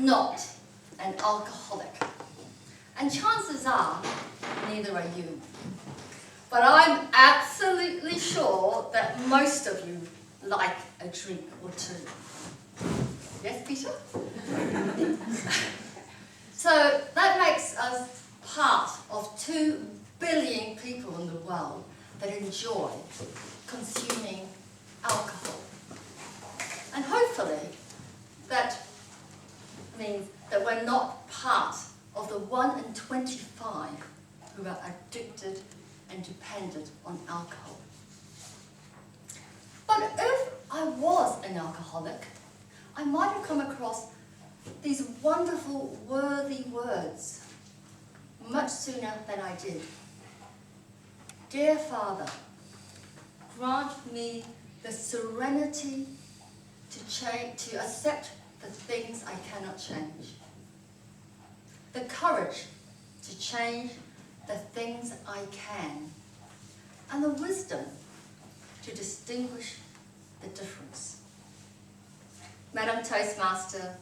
not an alcoholic. And chances are, neither are you. But I'm absolutely sure that most of you like a drink or two. Yes, Peter? So that makes us part of 2 billion people in the world that enjoy consuming alcohol. And hopefully that means that we're not part of the 1 in 25 who are addicted and dependent on alcohol. But if I was an alcoholic, I might have come across these wonderful, worthy words much sooner than I did. Dear Father, grant me the serenity to accept the things I cannot change, the courage to change the things I can, and the wisdom to distinguish the difference. Madam Toastmaster,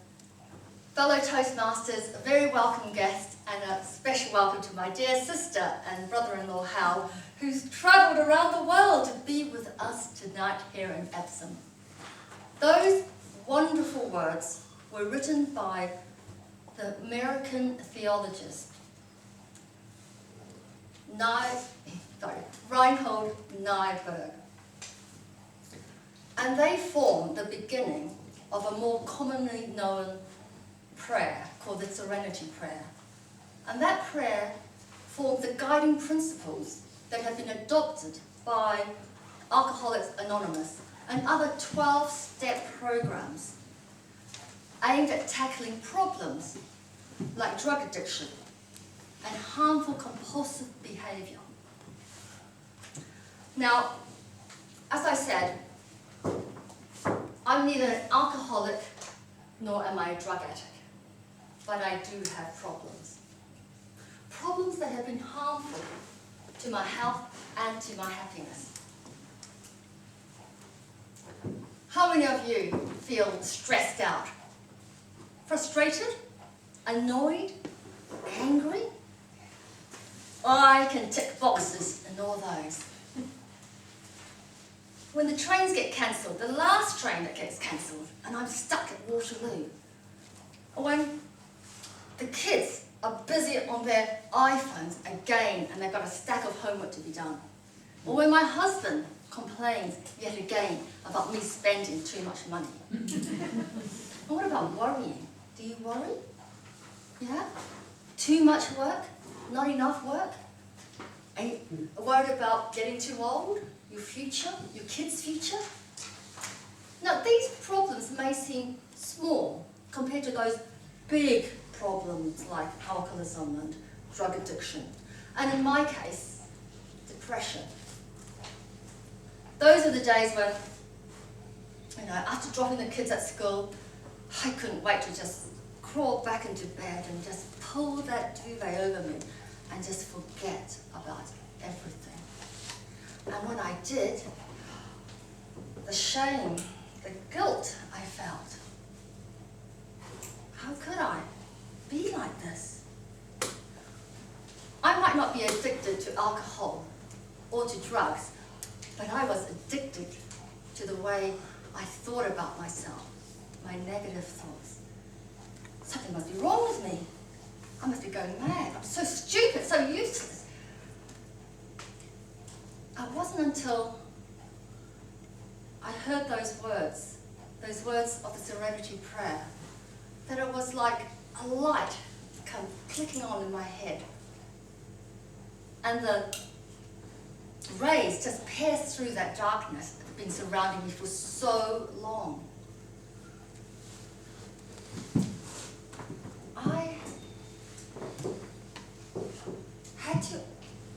fellow Toastmasters, a very welcome guest, and a special welcome to my dear sister and brother-in-law Hal, who's travelled around the world to be with us tonight here in Epsom. Those wonderful words were written by the American theologist Reinhold Niebuhr. And they form the beginning of a more commonly known prayer called the Serenity Prayer. And that prayer forms the guiding principles that have been adopted by Alcoholics Anonymous and other 12-step programs aimed at tackling problems like drug addiction and harmful compulsive behavior. Now, as I said, I'm neither an alcoholic nor am I a drug addict, but I do have problems. Problems that have been harmful to my health and to my happiness. How many of you feel stressed out? Frustrated? Annoyed? Angry? I can tick boxes in all those. When the trains get cancelled, the last train that gets cancelled, and I'm stuck at Waterloo. Or when the kids are busy on their iPhones again and they've got a stack of homework to be done. Or when my husband complains yet again about me spending too much money. And what about worrying? Do you worry? Yeah? Too much work? Not enough work? Are you worried about getting too old? Your future? Your kids' future? Now, these problems may seem small compared to those big problems like alcoholism and drug addiction, and in my case, depression. Those are the days when, after dropping the kids at school, I couldn't wait to just crawl back into bed and just pull that duvet over me and just forget about everything. And when I did, the shame, the guilt I felt. How could I be like this? I might not be addicted to alcohol or to drugs, but I was addicted to the way I thought about myself, my negative thoughts. Something must be wrong with me. I must be going mad. I'm so stupid, so useless. It wasn't until I heard those words of the Serenity Prayer, that it was like a light come clicking on in my head. And the rays just pierced through that darkness that had been surrounding me for so long. I had to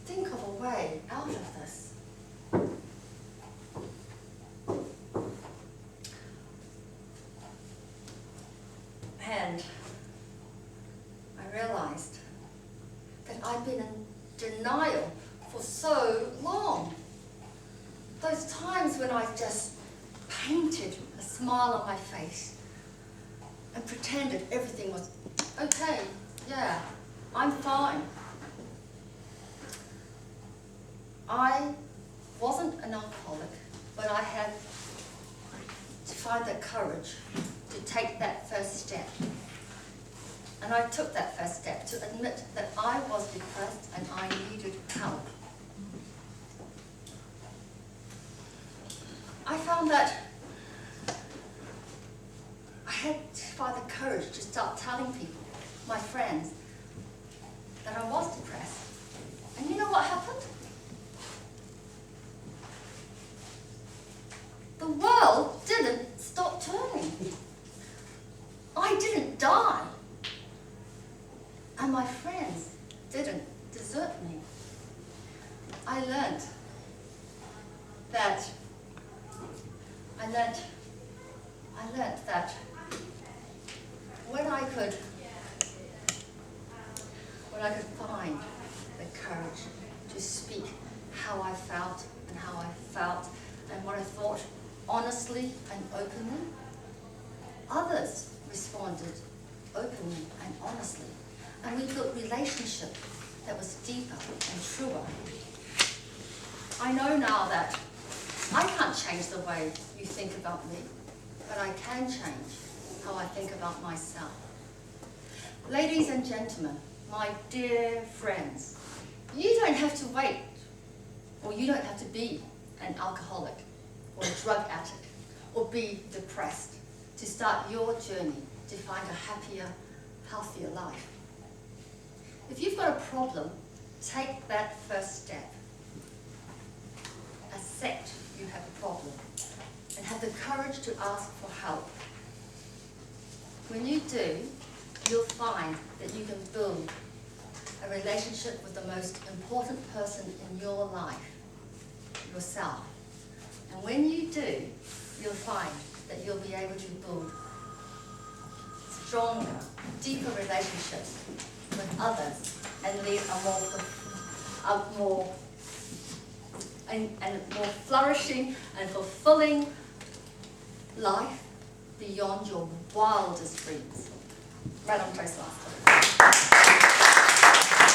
think of a way out of this. And I realized that I'd been in denial for so long. Those times when I just painted a smile on my face and pretended everything was okay. Yeah, I'm fine. I wasn't an alcoholic, but I had to find the courage to take that first step. And I took that first step to admit that I was depressed and I needed help. I found that I had to find the courage to start telling people, my friends, that I was depressed. And you know what happened? The world didn't stop turning. I didn't die. And my friends didn't desert me. I learned that when I could find the courage to speak how I felt and what I thought honestly and openly, others responded openly and honestly. And we built relationship that was deeper and truer. I know now that I can't change the way you think about me, but I can change how I think about myself. Ladies and gentlemen, my dear friends, you don't have to wait, or you don't have to be an alcoholic or a drug addict or be depressed to start your journey to find a happier, healthier life. If you've got a problem, take that first step. Accept you have a problem and have the courage to ask for help. When you do, you'll find that you can build a relationship with the most important person in your life, yourself. And when you do, you'll find that you'll be able to build stronger, deeper relationships with others and lead a more flourishing and fulfilling life beyond your wildest dreams. Madam Toastmaster.